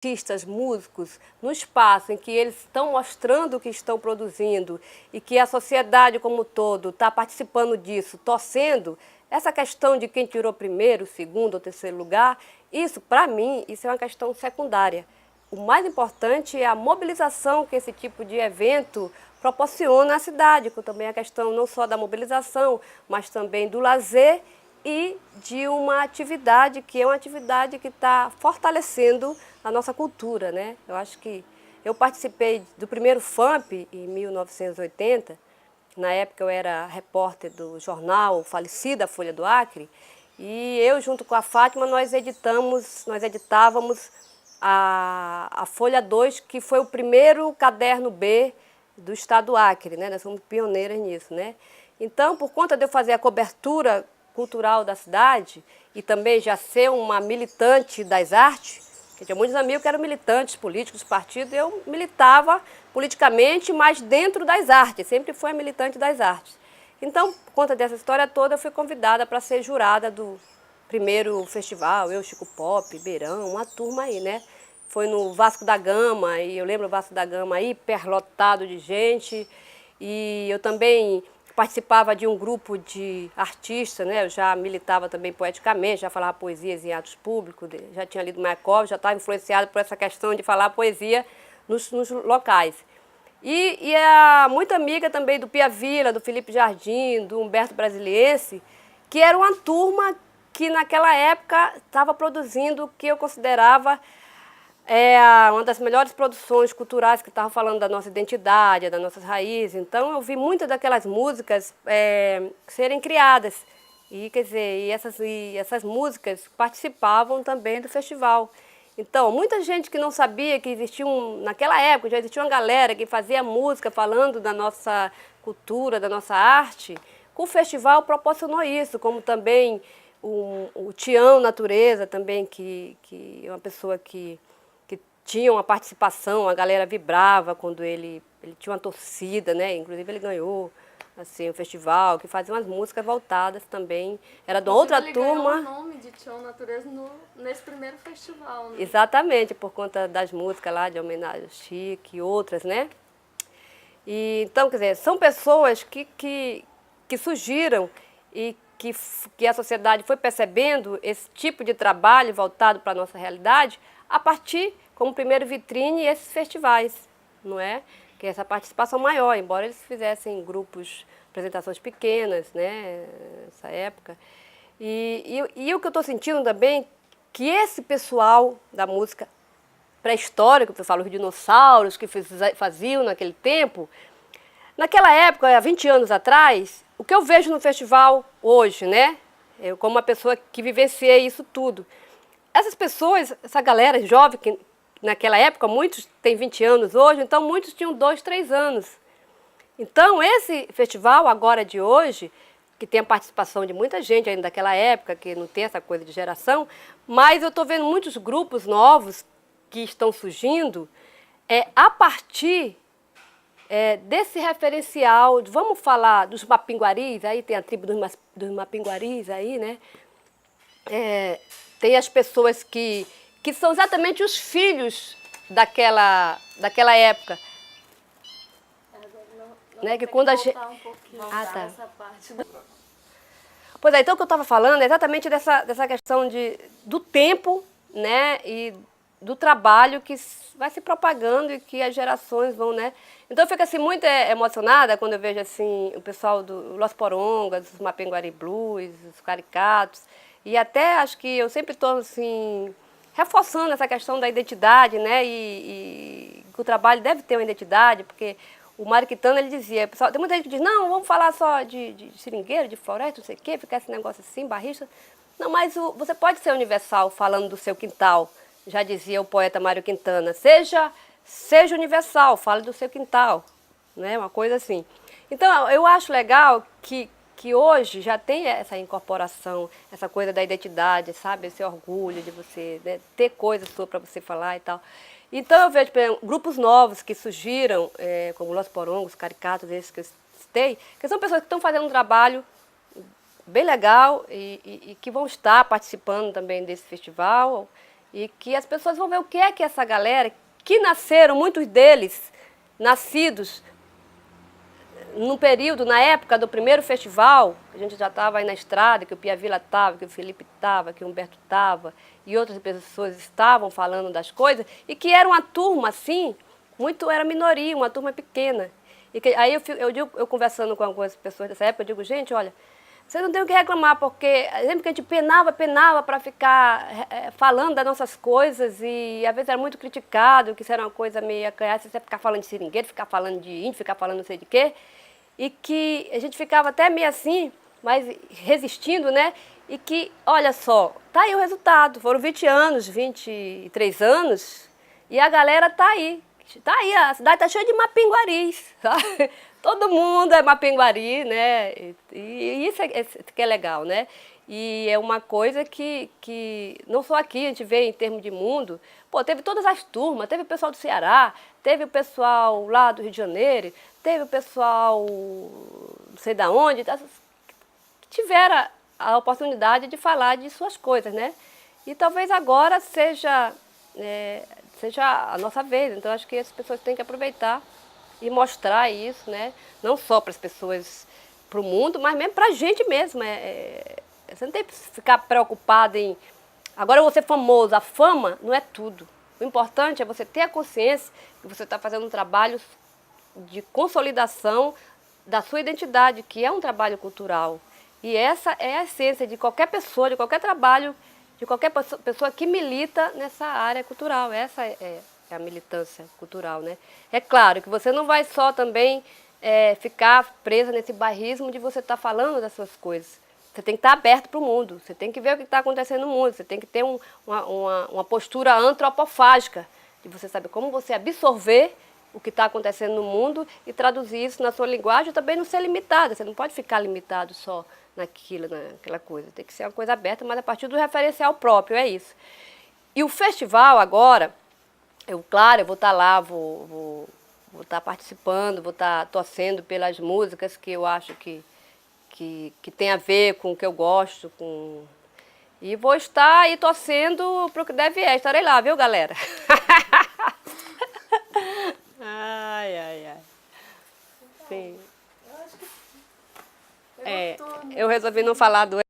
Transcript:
artistas, músicos, no espaço em que eles estão mostrando o que estão produzindo e que a sociedade como um todo está participando disso, torcendo, essa questão de quem tirou primeiro, segundo ou terceiro lugar, isso, para mim, isso é uma questão secundária. O mais importante é a mobilização que esse tipo de evento proporciona à cidade, com também a questão não só da mobilização, mas também do lazer e de uma atividade que é uma atividade que está fortalecendo a nossa cultura, né? Eu acho que eu participei do primeiro FAMP em 1980, na época eu era repórter do jornal falecida Folha do Acre, e eu junto com a Fátima nós editávamos a Folha 2, que foi o primeiro caderno B do estado do Acre, né? Nós fomos pioneiras nisso, né? Então, por conta de eu fazer a cobertura cultural da cidade e também já ser uma militante das artes, que tinha muitos amigos que eram militantes políticos, partidos, eu militava politicamente, mas dentro das artes, sempre fui a militante das artes. Então, por conta dessa história toda, eu fui convidada para ser jurada do primeiro festival, eu, Chico Pop, Beirão, uma turma aí, né? Foi no Vasco da Gama, e eu lembro o Vasco da Gama aí, hiperlotado de gente, e eu também participava de um grupo de artistas, né? Eu já militava também poeticamente, já falava poesias em atos públicos, já tinha lido Mayakovsky, já estava influenciada por essa questão de falar poesia nos locais. E é muito amiga também do Pia Vila, do Felipe Jardim, do Humberto Brasiliense, que era uma turma que naquela época estava produzindo o que eu considerava uma das melhores produções culturais, que estava falando da nossa identidade, das nossas raízes. Então eu vi muitas daquelas músicas serem criadas. E, quer dizer, e essas músicas participavam também do festival. Então, muita gente que não sabia que existia naquela época já existia uma galera que fazia música falando da nossa cultura, da nossa arte. Com o festival proporcionou isso, como também o Tião Natureza também, que é uma pessoa que tinha uma participação, a galera vibrava quando ele tinha uma torcida, né? Inclusive ele ganhou assim, um festival, que fazia umas músicas voltadas também. Era de uma outra turma. Ele ganhou o nome de Tião Natureza nesse primeiro festival, né? Exatamente, por conta das músicas lá de homenagem ao Chico e outras, né? E, então, quer dizer, são pessoas que surgiram e que a sociedade foi percebendo esse tipo de trabalho voltado para a nossa realidade a partir, como primeiro vitrine, esses festivais, não é? Que é essa participação maior, embora eles fizessem grupos, apresentações pequenas, né, nessa época. E o que eu estou sentindo também, que esse pessoal da música pré-histórica, que eu falo, os dinossauros que faziam naquele tempo, naquela época, há 20 anos atrás, o que eu vejo no festival hoje, né, eu como uma pessoa que vivenciei isso tudo, essas pessoas, essa galera jovem, que naquela época muitos têm 20 anos hoje, então muitos tinham 2, 3 anos. Então esse festival agora de hoje, que tem a participação de muita gente ainda daquela época, que não tem essa coisa de geração, mas eu estou vendo muitos grupos novos que estão surgindo a partir desse referencial, vamos falar dos mapinguaris, aí tem a tribo dos mapinguaris aí, né? Tem as pessoas que são exatamente os filhos daquela época. Né? Que quando a gente... um pouquinho tá. essa parte. Pois é, então o que eu estava falando é exatamente dessa questão do tempo, né? E do trabalho que vai se propagando e que as gerações vão, né? Então eu fico assim muito emocionada quando eu vejo assim o pessoal do Los Porongas, os Mapinguari Blues, os Caricatos, e até acho que eu sempre estou assim reforçando essa questão da identidade, né? E que o trabalho deve ter uma identidade, porque o Mário Quintana, ele dizia, pessoal, tem muita gente que diz, não, vamos falar só de seringueiro, de floresta, não sei o quê, ficar esse negócio assim, barrista. Não, mas você pode ser universal falando do seu quintal, já dizia o poeta Mário Quintana. Seja universal, fale do seu quintal, né? Uma coisa assim. Então, eu acho legal que hoje já tem essa incorporação, essa coisa da identidade, sabe? Esse orgulho de você, né, ter coisas suas para você falar e tal. Então eu vejo, por exemplo, grupos novos que surgiram, como Los Porongos, Caricatos, esses que eu citei, que são pessoas que estão fazendo um trabalho bem legal e que vão estar participando também desse festival. E que as pessoas vão ver o que é que essa galera, que nasceram, muitos deles, nascidos num período, na época do primeiro festival, a gente já estava aí na estrada, que o Pia Vila estava, que o Felipe estava, que o Humberto estava, e outras pessoas estavam falando das coisas, e que era uma turma, assim, era minoria, uma turma pequena. E que, aí eu conversando com algumas pessoas dessa época, eu digo, gente, olha, vocês não tem o que reclamar, porque sempre que a gente penava para ficar falando das nossas coisas, e às vezes era muito criticado, que isso era uma coisa meio acanhada, você ficar falando de seringueiro, ficar falando de índio, ficar falando não sei de quê, e que a gente ficava até meio assim, mas resistindo, né? E que, olha só, tá aí o resultado, foram 20 anos, 23 anos, e a galera tá aí. Tá aí, a cidade tá cheia de mapinguaris, sabe? Todo mundo é mapinguari, né? E isso que é legal, né? E é uma coisa que não só aqui, a gente vê em termos de mundo, pô, teve todas as turmas, teve o pessoal do Ceará, teve o pessoal lá do Rio de Janeiro, teve o pessoal não sei da onde, que tiveram a oportunidade de falar de suas coisas, né? E talvez agora seja a nossa vez. Então, acho que as pessoas têm que aproveitar e mostrar isso, né? Não só para as pessoas, para o mundo, mas mesmo para a gente mesmo. Você não tem que ficar preocupado em... Agora eu vou ser famoso. A fama não é tudo. O importante é você ter a consciência que você está fazendo um trabalho de consolidação da sua identidade, que é um trabalho cultural. E essa é a essência de qualquer pessoa, de qualquer trabalho, de qualquer pessoa que milita nessa área cultural. Essa é a militância cultural, né? É claro que você não vai só também ficar presa nesse bairrismo de você estar falando das suas coisas. Você tem que estar aberto para o mundo, você tem que ver o que está acontecendo no mundo, você tem que ter uma postura antropofágica, de você saber como você absorver o que está acontecendo no mundo e traduzir isso na sua linguagem e também não ser limitada. Você não pode ficar limitado só naquela coisa. Tem que ser uma coisa aberta, mas a partir do referencial próprio, é isso. E o festival agora, claro, eu vou estar lá, vou estar participando, vou estar torcendo pelas músicas que eu acho que tem a ver com o que eu gosto. E vou estar aí torcendo para o que deve estarei lá, viu, galera? Ai, ai, ai. Sim. Eu acho que Eu resolvi não falar do